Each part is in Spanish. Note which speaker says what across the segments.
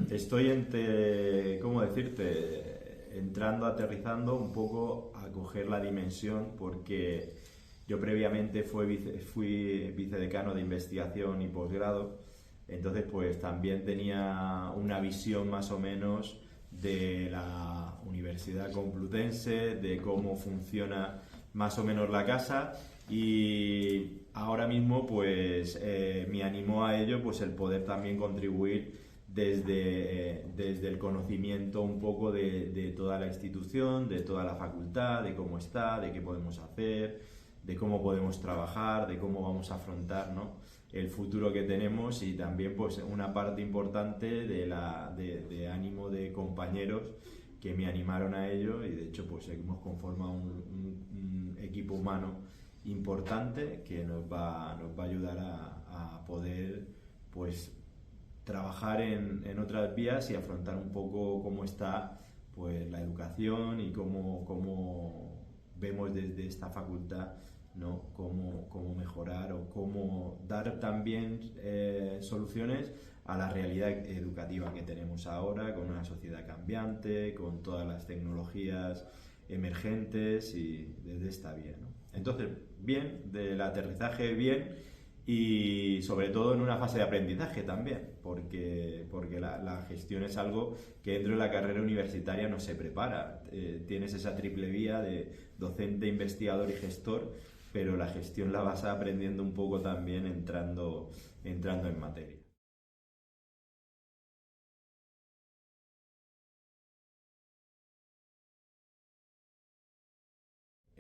Speaker 1: estoy entre, ¿cómo decirte? Entrando, aterrizando un poco a coger la dimensión, porque yo previamente fui vicedecano de investigación y posgrado, entonces pues también tenía una visión más o menos de la Universidad Complutense, de cómo funciona más o menos la casa, y ahora mismo pues me animó a ello pues el poder también contribuir desde el conocimiento un poco de toda la institución, de toda la facultad, de cómo está, de qué podemos hacer, de cómo podemos trabajar, de cómo vamos a afrontar, ¿no?, el futuro que tenemos, y también pues una parte importante de ánimo de compañeros que me animaron a ello, y de hecho pues hemos conformado un equipo humano importante que nos va a ayudar a poder pues trabajar en otras vías y afrontar un poco cómo está pues la educación y cómo vemos desde esta facultad, ¿no?, cómo mejorar o cómo dar también soluciones a la realidad educativa que tenemos ahora, con una sociedad cambiante, con todas las tecnologías emergentes, y desde esta vía, ¿no? Entonces, bien, del aterrizaje bien, y sobre todo en una fase de aprendizaje también, porque la gestión es algo que dentro de la carrera universitaria no se prepara. Tienes esa triple vía de docente, investigador y gestor, pero la gestión la vas aprendiendo un poco también entrando en materia.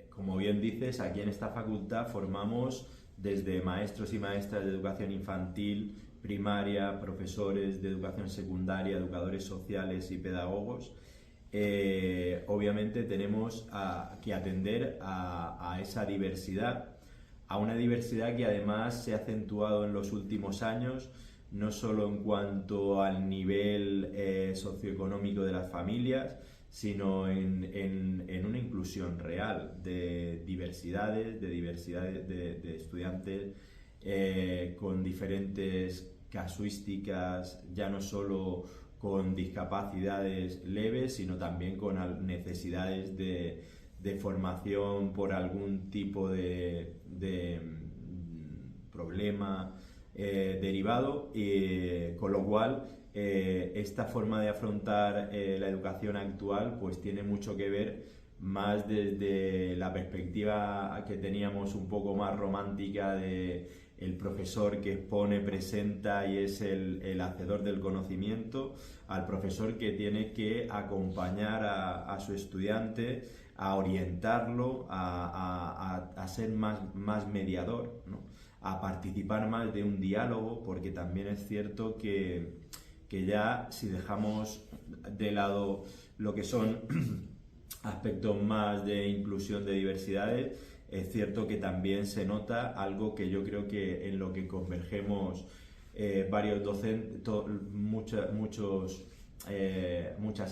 Speaker 1: Como bien dices, aquí en esta facultad formamos desde maestros y maestras de educación infantil, primaria, profesores de educación secundaria, educadores sociales y pedagogos. Obviamente tenemos que atender a esa diversidad, a una diversidad que además se ha acentuado en los últimos años, no solo en cuanto al nivel socioeconómico de las familias, sino en una inclusión real de diversidades de estudiantes con diferentes casuísticas, ya no solo con discapacidades leves, sino también con necesidades de formación por algún tipo de problema derivado, con lo cual esta forma de afrontar la educación actual pues tiene mucho que ver más desde la perspectiva que teníamos un poco más romántica de el profesor que expone, presenta y es el hacedor del conocimiento, al profesor que tiene que acompañar a su estudiante, a orientarlo, a ser más mediador, ¿no?, a participar más de un diálogo, porque también es cierto que ya si dejamos de lado lo que son aspectos más de inclusión de diversidades, es cierto que también se nota algo que yo creo que en lo que convergemos varios docentes, muchas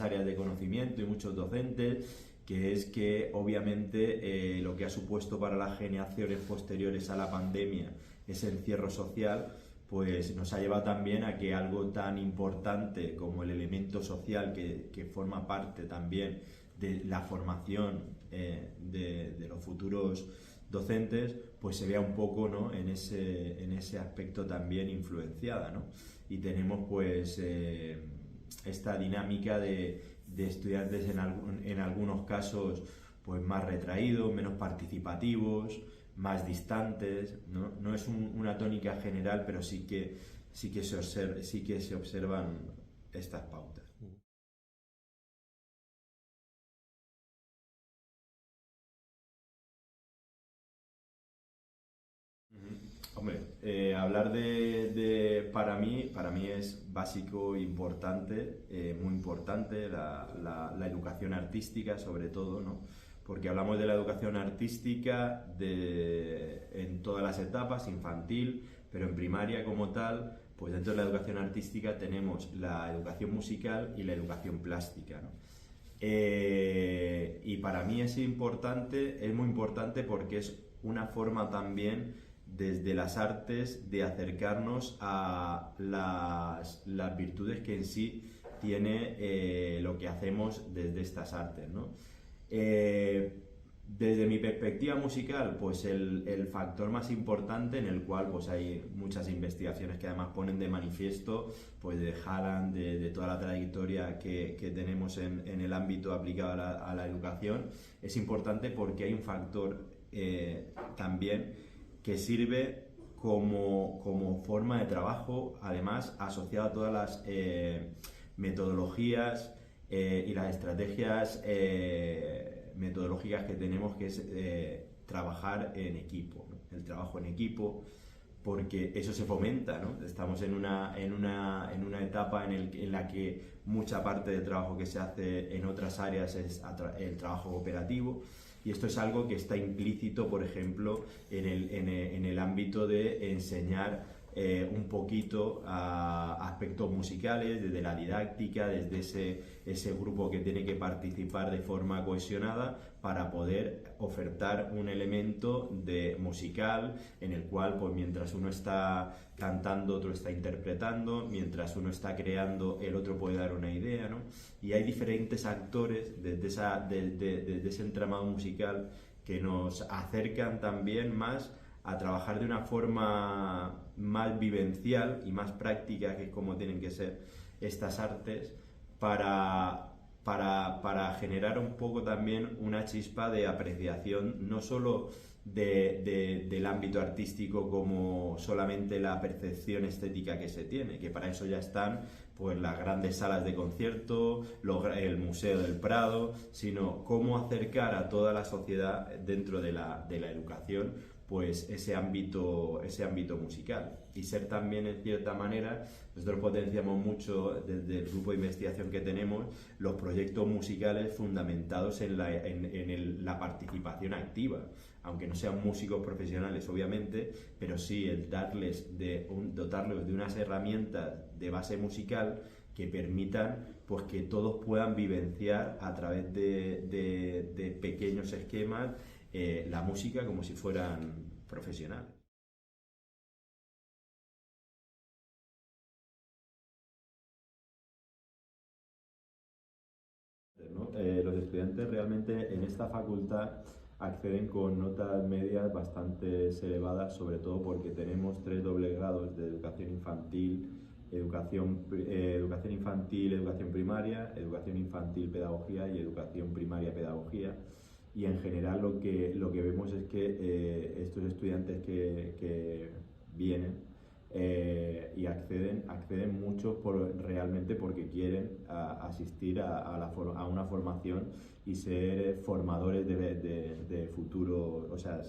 Speaker 1: áreas de conocimiento y muchos docentes, que es que obviamente lo que ha supuesto para las generaciones posteriores a la pandemia ese encierro social, pues nos ha llevado también a que algo tan importante como el elemento social que forma parte también de la formación de los futuros docentes, pues se vea un poco, ¿no?, en ese aspecto también influenciada, ¿no? Y tenemos pues esta dinámica de estudiantes en algunos casos pues más retraídos, menos participativos, más distantes, ¿no? No es una tónica general, pero sí que se observan estas pautas. Hombre, hablar para mí es básico e importante, muy importante, la educación artística sobre todo, ¿no? Porque hablamos de la educación artística en todas las etapas, infantil, pero en primaria como tal, pues dentro de la educación artística tenemos la educación musical y la educación plástica, ¿no? Y para mí es muy importante porque es una forma también desde las artes de acercarnos a las virtudes que en sí tiene lo que hacemos desde estas artes, ¿no? Desde mi perspectiva musical, pues el factor más importante, en el cual pues hay muchas investigaciones que además ponen de manifiesto, pues de Haaland, de toda la trayectoria que tenemos en el ámbito aplicado a la educación, es importante porque hay un factor también que sirve como forma de trabajo, además asociado a todas las metodologías y las estrategias metodológicas que tenemos, que es trabajar en equipo, ¿no? El trabajo en equipo, porque eso se fomenta, ¿no? Estamos en una etapa en la que mucha parte del trabajo que se hace en otras áreas es el trabajo cooperativo, y esto es algo que está implícito, por ejemplo, en el ámbito de enseñar un poquito a aspectos musicales, desde la didáctica, desde ese grupo que tiene que participar de forma cohesionada para poder ofertar un elemento musical en el cual, pues, mientras uno está cantando, otro está interpretando, mientras uno está creando, el otro puede dar una idea, ¿no? Y hay diferentes actores desde ese entramado musical que nos acercan también más a trabajar de una forma más vivencial y más práctica, que es como tienen que ser estas artes, para generar un poco también una chispa de apreciación, no solo del ámbito artístico como solamente la percepción estética que se tiene, que para eso ya están pues las grandes salas de concierto, el Museo del Prado, sino cómo acercar a toda la sociedad dentro de la educación pues ese ámbito musical, y ser también, en cierta manera, nosotros potenciamos mucho desde el grupo de investigación que tenemos los proyectos musicales fundamentados en la participación activa, aunque no sean músicos profesionales obviamente, pero sí el dotarles de unas herramientas de base musical que permitan pues que todos puedan vivenciar a través de pequeños esquemas la música como si fueran profesionales. ¿No? Los estudiantes realmente en esta facultad acceden con notas medias bastante elevadas, sobre todo porque tenemos 3 dobles grados de educación infantil, educación primaria, educación infantil pedagogía y educación primaria pedagogía. Y en general lo que vemos es que estos estudiantes que vienen y acceden mucho realmente porque quieren asistir a una formación y ser formadores de futuro, o sea,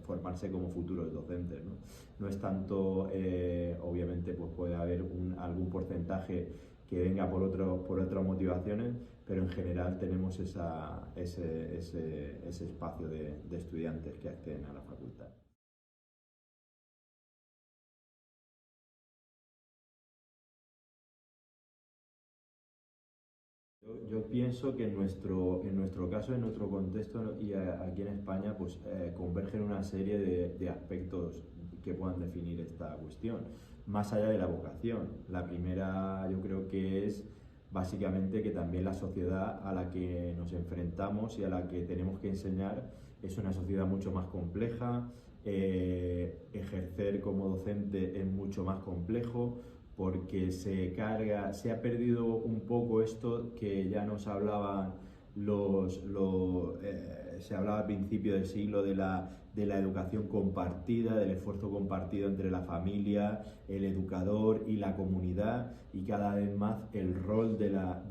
Speaker 1: formarse como futuros docentes, ¿no? No es tanto, obviamente, pues puede haber algún porcentaje que venga por otras motivaciones, pero en general tenemos ese espacio de estudiantes que acceden a la facultad. Yo pienso que en nuestro caso, en nuestro contexto y aquí en España, pues convergen una serie de aspectos que puedan definir esta cuestión, más allá de la vocación. La primera, yo creo que es básicamente que también la sociedad a la que nos enfrentamos y a la que tenemos que enseñar es una sociedad mucho más compleja. Ejercer como docente es mucho más complejo, porque se ha perdido un poco esto que ya nos hablaban se hablaba a principios del siglo de la educación compartida, del esfuerzo compartido entre la familia, el educador y la comunidad, y cada vez más el rol de la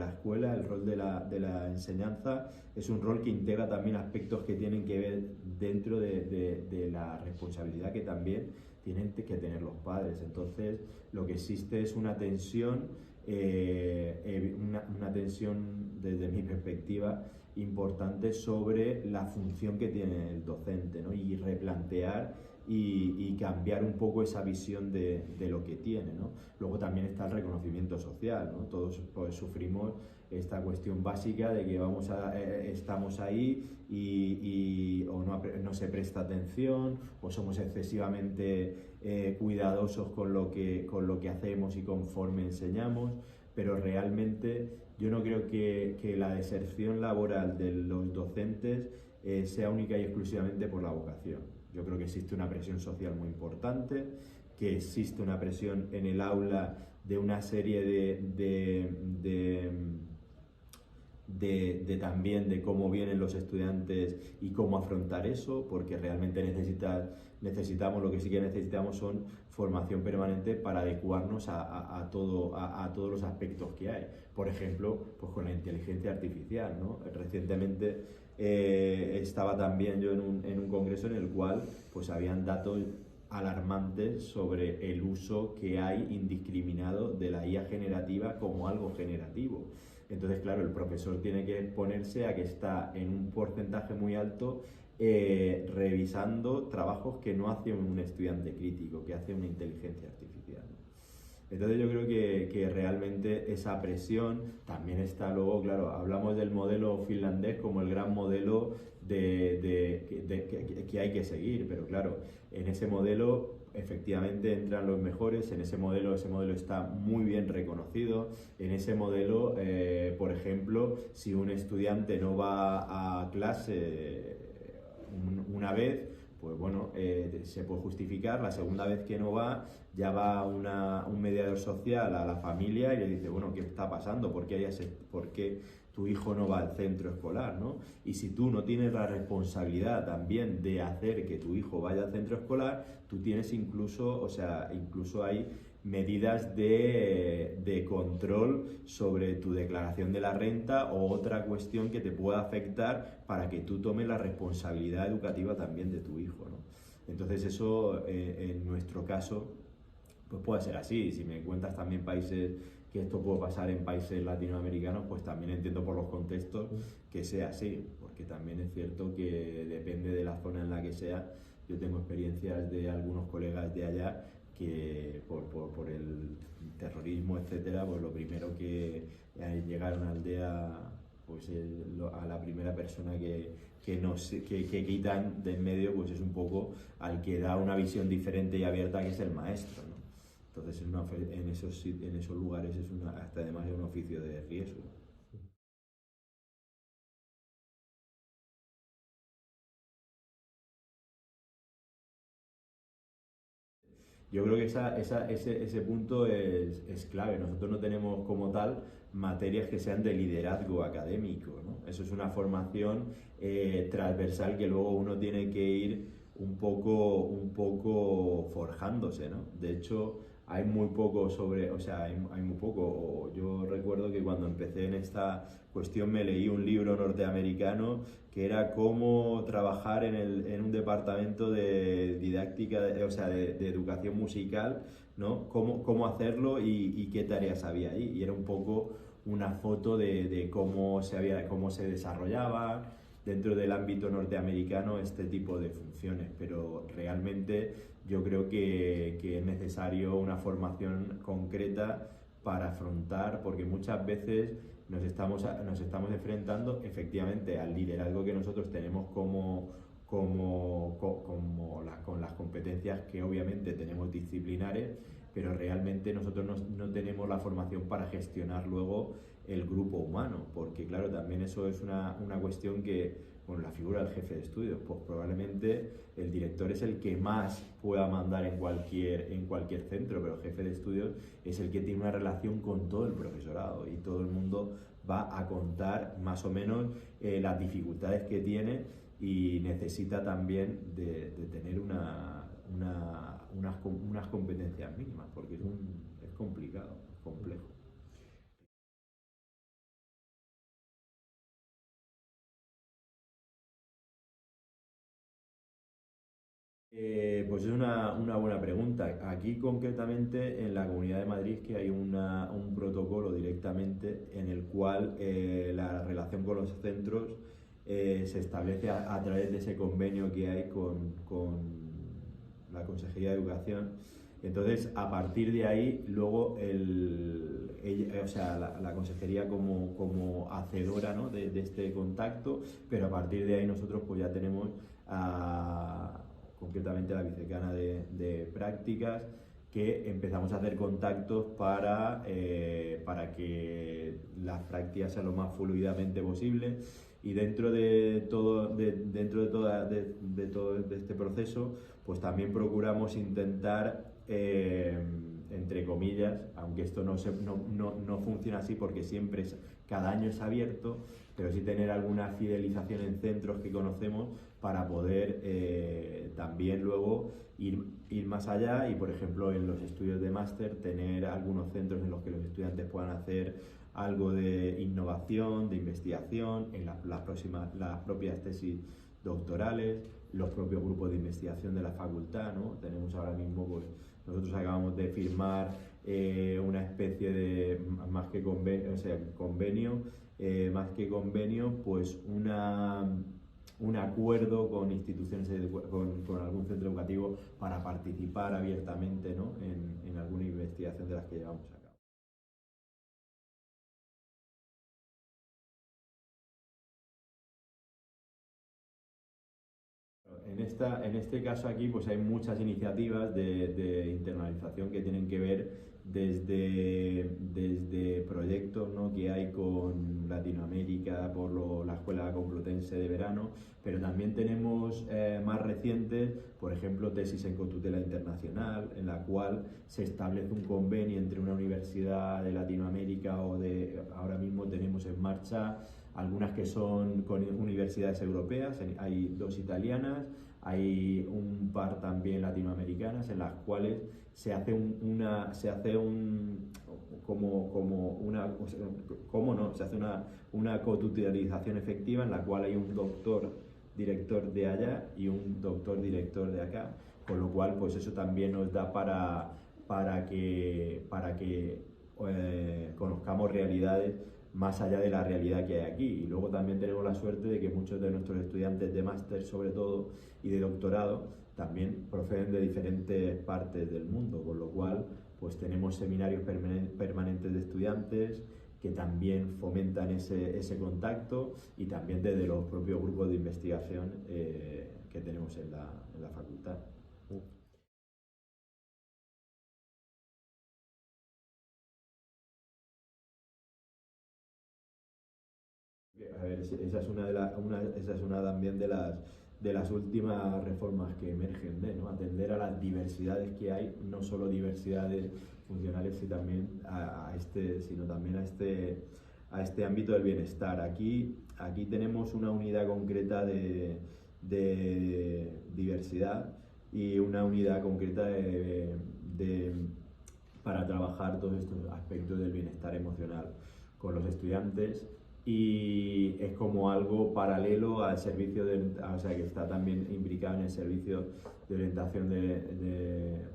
Speaker 1: escuela, el rol de la enseñanza, es un rol que integra también aspectos que tienen que ver dentro de la responsabilidad que también tienen que tener los padres. Entonces, lo que existe es una tensión, una tensión desde mi perspectiva importante sobre la función que tiene el docente, ¿no? Y replantear y cambiar un poco esa visión de lo que tiene, ¿no? Luego también está el reconocimiento social, ¿no? Todos pues, sufrimos esta cuestión básica de que estamos ahí o no se presta atención o somos excesivamente cuidadosos con lo que hacemos y conforme enseñamos, pero realmente yo no creo que la deserción laboral de los docentes sea única y exclusivamente por la vocación. Yo creo que existe una presión social muy importante, que existe una presión en el aula de una serie también de cómo vienen los estudiantes y cómo afrontar eso, porque realmente necesitamos, lo que sí que necesitamos son formación permanente para adecuarnos a todos los aspectos que hay. Por ejemplo, pues con la inteligencia artificial, ¿no? Recientemente estaba también yo en un congreso en el cual pues habían datos alarmantes sobre el uso que hay indiscriminado de la IA generativa como algo generativo. Entonces, claro, el profesor tiene que exponerse a que está en un porcentaje muy alto revisando trabajos que no hace un estudiante crítico, que hace una inteligencia artificial. Entonces yo creo que realmente esa presión también está luego, claro, hablamos del modelo finlandés como el gran modelo que hay que seguir, pero claro, en ese modelo efectivamente entran los mejores, ese modelo está muy bien reconocido, en ese modelo, por ejemplo, si un estudiante no va a clase una vez, pues bueno, se puede justificar. La segunda vez que no va, ya va un mediador social a la familia y le dice, bueno, ¿qué está pasando? ¿Por qué tu hijo no va al centro escolar, ¿no? Y si tú no tienes la responsabilidad también de hacer que tu hijo vaya al centro escolar, tú tienes incluso hay medidas de control sobre tu declaración de la renta o otra cuestión que te pueda afectar para que tú tomes la responsabilidad educativa también de tu hijo, ¿no? Entonces eso, en nuestro caso, pues puede ser así. Si me cuentas también países que esto puede pasar en países latinoamericanos, pues también entiendo por los contextos que sea así, porque también es cierto que depende de la zona en la que sea. Yo tengo experiencias de algunos colegas de allá que por el terrorismo, etcétera, pues lo primero que llegar a una aldea, pues a la primera persona que quitan de en medio, pues es un poco al que da una visión diferente y abierta, que es el maestro, ¿no? Entonces en esos lugares hasta además es un oficio de riesgo. Yo creo que ese punto es clave. Nosotros no tenemos como tal materias que sean de liderazgo académico, ¿no? Eso es una formación transversal que luego uno tiene que ir un poco forjándose, ¿no? De hecho, hay muy poco hay muy poco. Yo recuerdo que cuando empecé en esta cuestión me leí un libro norteamericano que era cómo trabajar en un departamento de didáctica, de educación musical, ¿no? Cómo hacerlo y qué tareas había ahí. Y era un poco una foto de cómo se desarrollaba dentro del ámbito norteamericano este tipo de funciones, pero realmente yo creo que es necesario una formación concreta para afrontar, porque muchas veces nos estamos enfrentando efectivamente al liderazgo que nosotros tenemos con las competencias que obviamente tenemos disciplinares, pero realmente nosotros no tenemos la formación para gestionar luego el grupo humano, porque claro, también eso es una cuestión que, bueno, la figura del jefe de estudios, pues probablemente el director es el que más pueda mandar en cualquier centro, pero el jefe de estudios es el que tiene una relación con todo el profesorado y todo el mundo va a contar más o menos las dificultades que tiene y necesita también de tener unas competencias mínimas, porque es complicado, es complejo. Pues es una buena pregunta. Aquí concretamente en la Comunidad de Madrid es que hay un protocolo directamente en el cual la relación con los centros se establece a través de ese convenio que hay la Consejería de Educación. Entonces, a partir de ahí, luego la consejería como hacedora, ¿no?, de este contacto, pero a partir de ahí nosotros pues ya tenemos concretamente la vicedecana de prácticas, que empezamos a hacer contactos para que las prácticas sean lo más fluidamente posible. Y dentro de todo este proceso, pues también procuramos intentar, entre comillas, aunque esto no funciona así porque siempre cada año es abierto, pero sí tener alguna fidelización en centros que conocemos para poder también luego ir más allá y, por ejemplo, en los estudios de máster tener algunos centros en los que los estudiantes puedan hacer algo de innovación, de investigación, en las propias tesis doctorales, los propios grupos de investigación de la facultad, ¿no? Tenemos ahora mismo, pues, nosotros acabamos de firmar una especie de, más que convenio, pues un acuerdo con instituciones, con algún centro educativo para participar abiertamente, ¿no?, en alguna investigación de las que llevamos a cabo. En este caso aquí pues hay muchas iniciativas de internalización que tienen que ver desde proyectos, ¿no?, que hay con Latinoamérica por la Escuela Complutense de Verano, pero también tenemos más recientes, por ejemplo, tesis en cotutela internacional, en la cual se establece un convenio entre una universidad de Latinoamérica ahora mismo tenemos en marcha algunas que son con universidades europeas, hay 2 italianas, hay un par también latinoamericanas, en las cuales se hace una cotutorización efectiva, en la cual hay un doctor director de allá y un doctor director de acá, con lo cual pues eso también nos da para que conozcamos realidades más allá de la realidad que hay aquí. Y luego también tenemos la suerte de que muchos de nuestros estudiantes de máster, sobre todo, y de doctorado, también proceden de diferentes partes del mundo, con lo cual pues tenemos seminarios permanentes de estudiantes que también fomentan ese contacto, y también desde los propios grupos de investigación que tenemos en la facultad. A ver, esa es una también de las últimas reformas que emergen, ¿no? Atender a las diversidades que hay, no solo diversidades funcionales, sino también a este ámbito del bienestar. Aquí tenemos una unidad concreta de diversidad y una unidad concreta para trabajar todos estos aspectos del bienestar emocional con los estudiantes, y es como algo paralelo al servicio que está también implicado en el servicio de orientación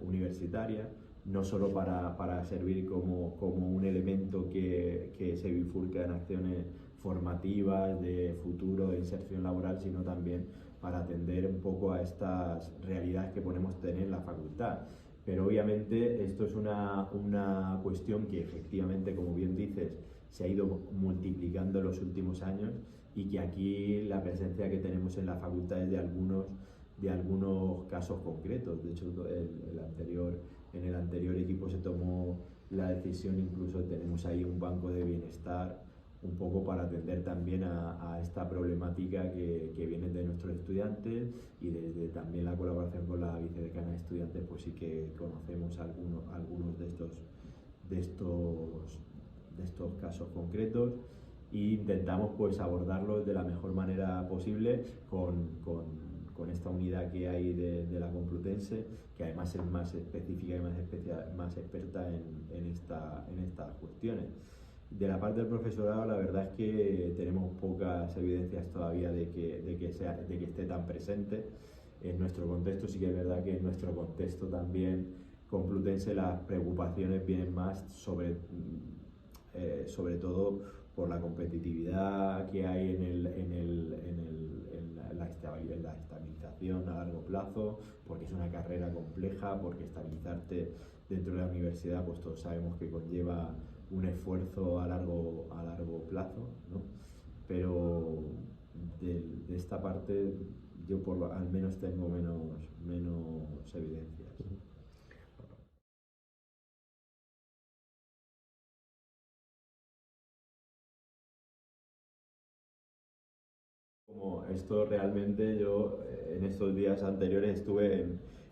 Speaker 1: universitaria, no solo para servir como un elemento que se bifurca en acciones formativas de futuro, de inserción laboral, sino también para atender un poco a estas realidades que podemos tener en la facultad. Pero obviamente esto es una cuestión que efectivamente, como bien dices, se ha ido multiplicando en los últimos años, y que aquí la presencia que tenemos en la facultad es de algunos casos concretos. De hecho, en el anterior equipo se tomó la decisión, incluso tenemos ahí un banco de bienestar, un poco para atender también a esta problemática que viene de nuestros estudiantes, y desde también la colaboración con la vicedecana de estudiantes, pues sí que conocemos algunos de estos casos concretos, e intentamos pues abordarlos de la mejor manera posible con esta unidad que hay de la Complutense, que además es más específica y más experta en estas cuestiones. De la parte del profesorado, la verdad es que tenemos pocas evidencias todavía de que esté tan presente. En nuestro contexto sí que es verdad que en nuestro contexto también complutense las preocupaciones vienen más sobre todo por la competitividad que hay en la estabilización a largo plazo, porque es una carrera compleja, porque estabilizarte dentro de la universidad, pues todos sabemos que conlleva un esfuerzo a largo plazo, ¿no? Pero de esta parte yo al menos tengo menos evidencias. Como esto realmente yo en estos días anteriores estuve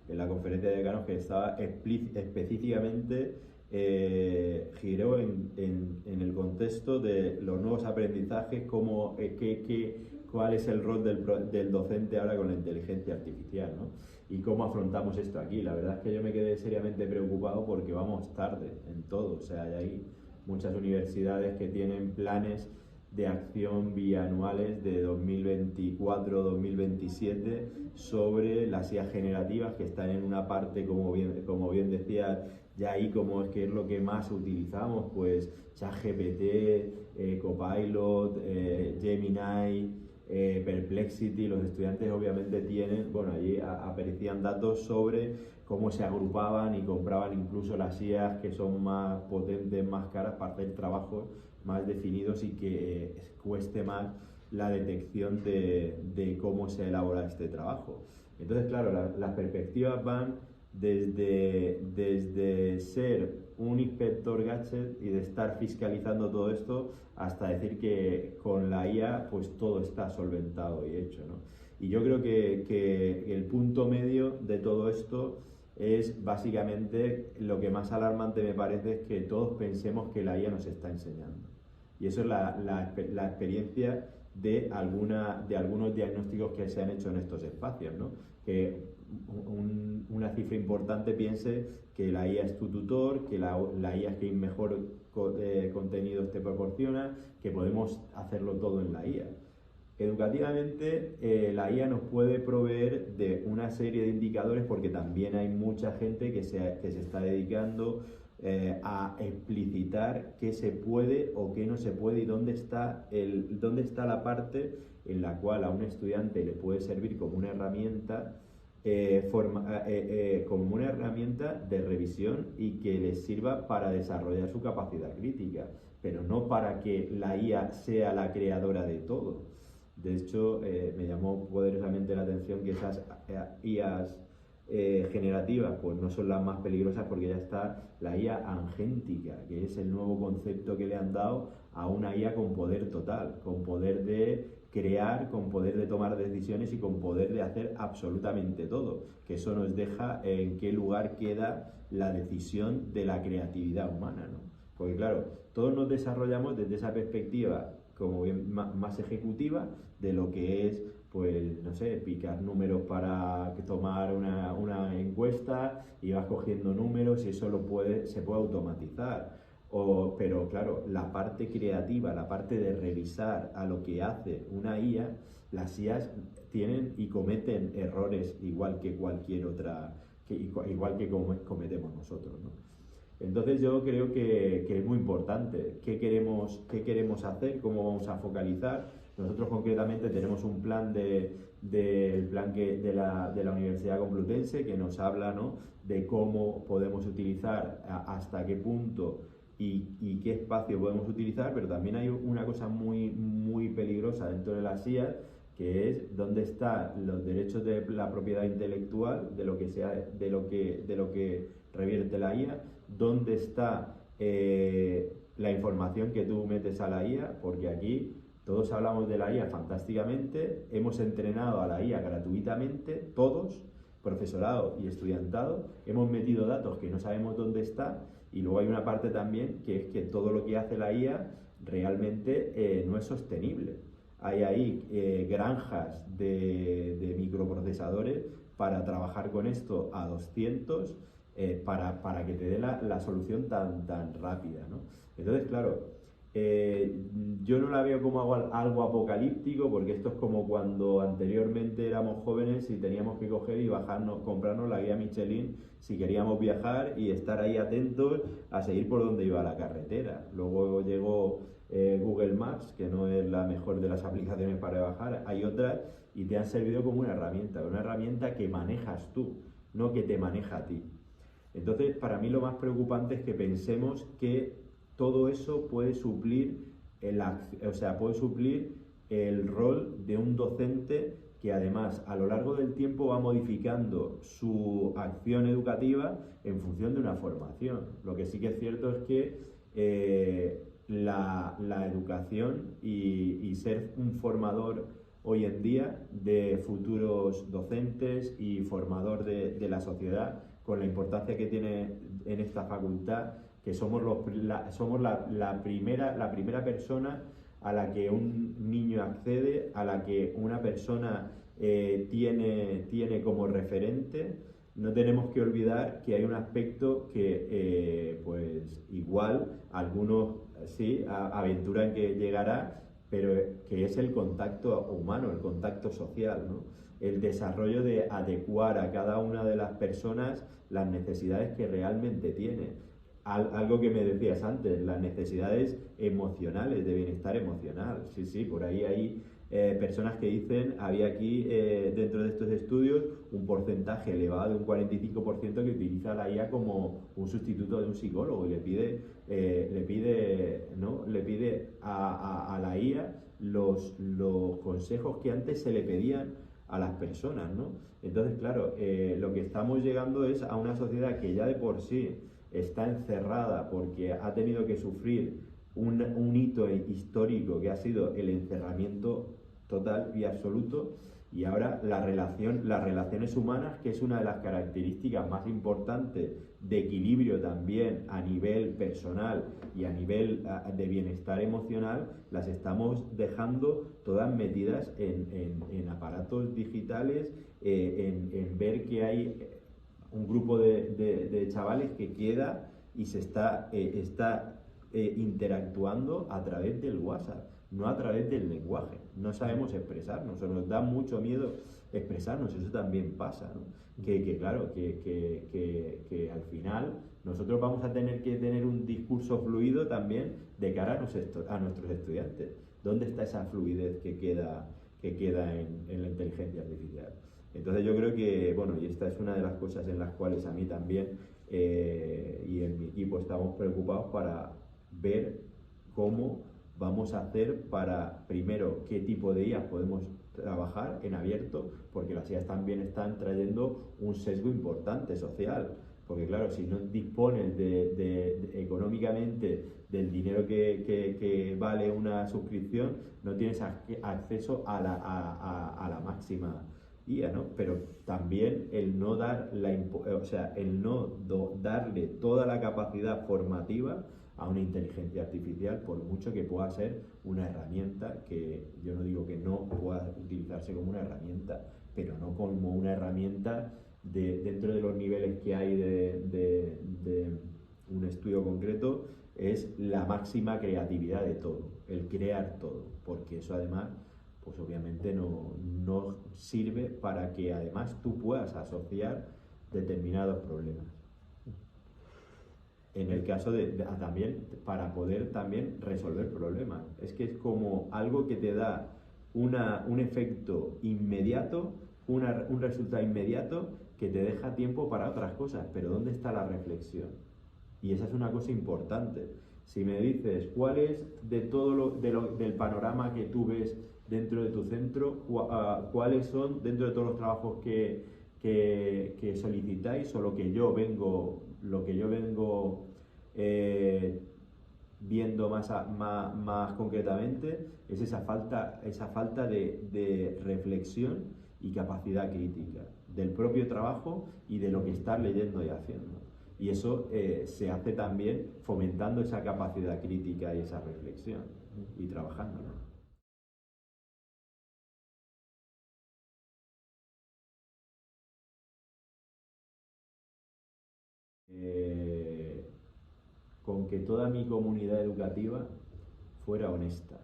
Speaker 1: en la conferencia de decanos que estaba específicamente giró en el contexto de los nuevos aprendizajes, cómo, cuál es el rol del docente ahora con la inteligencia artificial, ¿no? Y cómo afrontamos esto aquí. La verdad es que yo me quedé seriamente preocupado porque vamos tarde en todo. O sea, hay muchas universidades que tienen planes de acción bianuales de 2024-2027 sobre las IAs generativas que están en una parte, como bien decía, ya ahí como es que es lo que más utilizamos, pues ChatGPT, Copilot, Gemini, Perplexity. Los estudiantes obviamente tienen, bueno, allí aparecían datos sobre cómo se agrupaban y compraban incluso las IAs que son más potentes, más caras para hacer trabajos más definidos y que cueste más la detección de cómo se elabora este trabajo. Entonces, claro, las perspectivas van desde ser un inspector gadget y de estar fiscalizando todo esto hasta decir que con la IA pues todo está solventado y hecho, ¿no? Y yo creo que el punto medio de todo esto es básicamente lo que más alarmante me parece es que todos pensemos que la IA nos está enseñando. Y eso es la experiencia de algunos diagnósticos que se han hecho en estos espacios, ¿no? Que una cifra importante piense que la IA es tu tutor, que la IA es quien mejor contenidos te proporciona, que podemos hacerlo todo en la IA. Educativamente, la IA nos puede proveer de una serie de indicadores porque también hay mucha gente que se está dedicando a explicitar qué se puede o qué no se puede y dónde está la parte en la cual a un estudiante le puede servir como una herramienta como una herramienta de revisión y que les sirva para desarrollar su capacidad crítica, pero no para que la IA sea la creadora de todo. De hecho, me llamó poderosamente la atención que esas IAs generativas pues no son las más peligrosas porque ya está la IA angéntica, que es el nuevo concepto que le han dado a una IA con poder total, con poder de crear, con poder de tomar decisiones y con poder de hacer absolutamente todo, que eso nos deja en qué lugar queda la decisión de la creatividad humana, ¿no? Porque claro, todos nos desarrollamos desde esa perspectiva como bien más ejecutiva de lo que es, pues, no sé, picar números para tomar una encuesta y vas cogiendo números y eso se puede automatizar. Pero claro, la parte creativa, la parte de revisar a lo que hace una IA, las IAs tienen y cometen errores igual que cualquier otra, igual que cometemos nosotros, ¿no? Entonces yo creo que es muy importante qué queremos hacer, cómo vamos a focalizar. Nosotros concretamente tenemos un plan de la Universidad Complutense que nos habla, ¿no?, de cómo podemos utilizar, hasta qué punto y qué espacio podemos utilizar, pero también hay una cosa muy peligrosa dentro de las IAS, que es dónde están los derechos de la propiedad intelectual, de lo que revierte la IA, dónde está la información que tú metes a la IA, porque aquí todos hablamos de la IA fantásticamente, hemos entrenado a la IA gratuitamente, todos, profesorado y estudiantado, hemos metido datos que no sabemos dónde está, y luego hay una parte también que es que todo lo que hace la IA realmente no es sostenible. Hay ahí granjas de microprocesadores para trabajar con esto a 200 para que te dé la solución tan rápida, ¿no? Entonces, claro, yo no la veo como algo apocalíptico, porque esto es como cuando anteriormente éramos jóvenes y teníamos que coger y comprarnos la guía Michelin si queríamos viajar y estar ahí atentos a seguir por donde iba la carretera. Luego llegó Google Maps, que no es la mejor de las aplicaciones para bajar, hay otras y te han servido como una herramienta que manejas tú, no que te maneja a ti. Entonces, para mí lo más preocupante es que pensemos que todo eso puede suplir puede suplir el rol de un docente que además a lo largo del tiempo va modificando su acción educativa en función de una formación. Lo que sí que es cierto es que la educación y ser un formador hoy en día de futuros docentes y formador de la sociedad, con la importancia que tiene en esta facultad, que somos la primera persona a la que un niño accede, a la que una persona tiene como referente. No tenemos que olvidar que hay un aspecto que, pues igual, algunos sí aventuran que llegará, pero que es el contacto humano, el contacto social, ¿no? El desarrollo de adecuar a cada una de las personas las necesidades que realmente tiene. Algo que me decías antes, las necesidades emocionales, de bienestar emocional. Sí, sí, por ahí hay personas que dicen, había aquí dentro de estos estudios un porcentaje elevado de un 45% que utiliza la IA como un sustituto de un psicólogo y le pide a la IA los consejos que antes se le pedían a las personas, ¿no? Entonces, claro, lo que estamos llegando es a una sociedad que ya de por sí está encerrada porque ha tenido que sufrir un hito histórico que ha sido el encerramiento total y absoluto, y ahora las relaciones humanas, que es una de las características más importantes de equilibrio también a nivel personal y a nivel de bienestar emocional, las estamos dejando todas metidas en aparatos digitales, en ver que hay un grupo de chavales que queda y se está interactuando a través del WhatsApp, no a través del lenguaje. No sabemos expresarnos, o nos da mucho miedo expresarnos, eso también pasa, ¿no? Claro, que al final nosotros vamos a tener que tener un discurso fluido también de cara a nuestros estudiantes. ¿Dónde está esa fluidez que queda en la inteligencia artificial? Entonces yo creo que, bueno, y esta es una de las cosas en las cuales a mí también y en mi equipo estamos preocupados para ver cómo vamos a hacer para, primero, qué tipo de IAs podemos trabajar en abierto, porque las IAs también están trayendo un sesgo importante social, porque claro, si no dispones económicamente del dinero que vale una suscripción, no tienes acceso a la máxima IA, ¿no? Pero también el no darle toda la capacidad formativa a una inteligencia artificial, por mucho que pueda ser una herramienta, que yo no digo que no pueda utilizarse como una herramienta, pero no como una herramienta dentro de los niveles que hay de un estudio concreto, es la máxima creatividad de todo, el crear todo, porque eso además pues obviamente no sirve para que además tú puedas asociar determinados problemas. En el caso también, para poder también resolver problemas. Es que es como algo que te da un efecto inmediato, un resultado inmediato que te deja tiempo para otras cosas. Pero ¿dónde está la reflexión? Y esa es una cosa importante. Si me dices cuál es de todo del panorama que tú ves dentro de tu centro, cuáles son dentro de todos los trabajos que solicitáis, o lo que yo vengo viendo más concretamente, es esa falta de reflexión y capacidad crítica del propio trabajo y de lo que estás leyendo y haciendo. Y eso se hace también fomentando esa capacidad crítica y esa reflexión y trabajando, ¿no? Con que toda mi comunidad educativa fuera honesta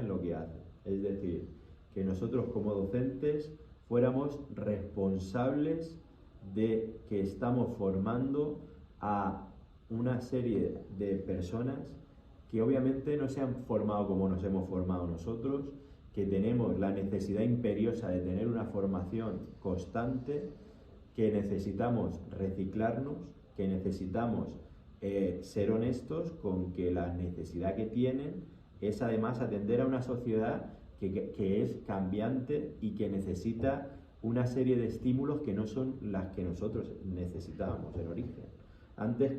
Speaker 1: en lo que hace. Es decir, que nosotros como docentes fuéramos responsables de que estamos formando a una serie de personas que obviamente no se han formado como nos hemos formado nosotros, que tenemos la necesidad imperiosa de tener una formación constante, que necesitamos reciclarnos, que necesitamos ser honestos con que la necesidad que tienen es además atender a una sociedad que es cambiante y que necesita una serie de estímulos que no son las que nosotros necesitábamos en origen. Antes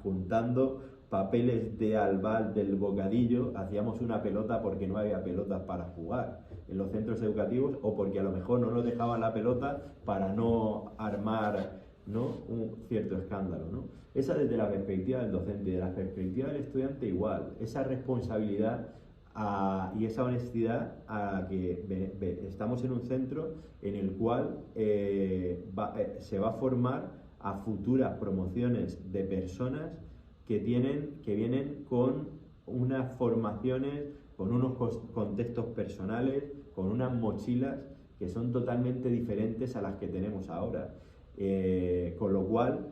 Speaker 1: juntando papeles de albal del bocadillo hacíamos una pelota porque no había pelotas para jugar en los centros educativos, o porque a lo mejor no nos dejaban la pelota para no armar, ¿no?, un cierto escándalo, ¿no? Esa desde la perspectiva del docente, y de la perspectiva del estudiante igual, esa responsabilidad y esa honestidad a que estamos en un centro en el cual se va a formar a futuras promociones de personas que vienen con unas formaciones, con unos contextos personales, con unas mochilas que son totalmente diferentes a las que tenemos ahora. Con lo cual,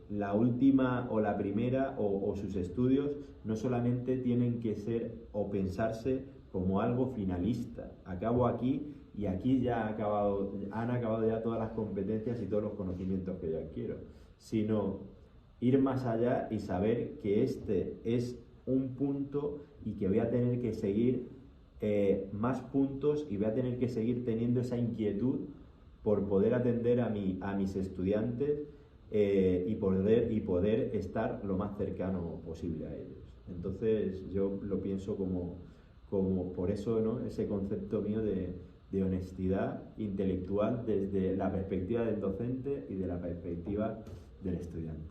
Speaker 1: la última o la primera o sus estudios no solamente tienen que ser o pensarse como algo finalista. Acabo aquí y aquí ya han acabado ya todas las competencias y todos los conocimientos que yo adquiero, sino ir más allá y saber que este es un punto y que voy a tener que seguir más puntos, y voy a tener que seguir teniendo esa inquietud por poder atender a mis estudiantes y poder estar lo más cercano posible a ellos. Entonces yo lo pienso como por eso, ¿no?, ese concepto mío de honestidad intelectual desde la perspectiva del docente y de la perspectiva del estudiante.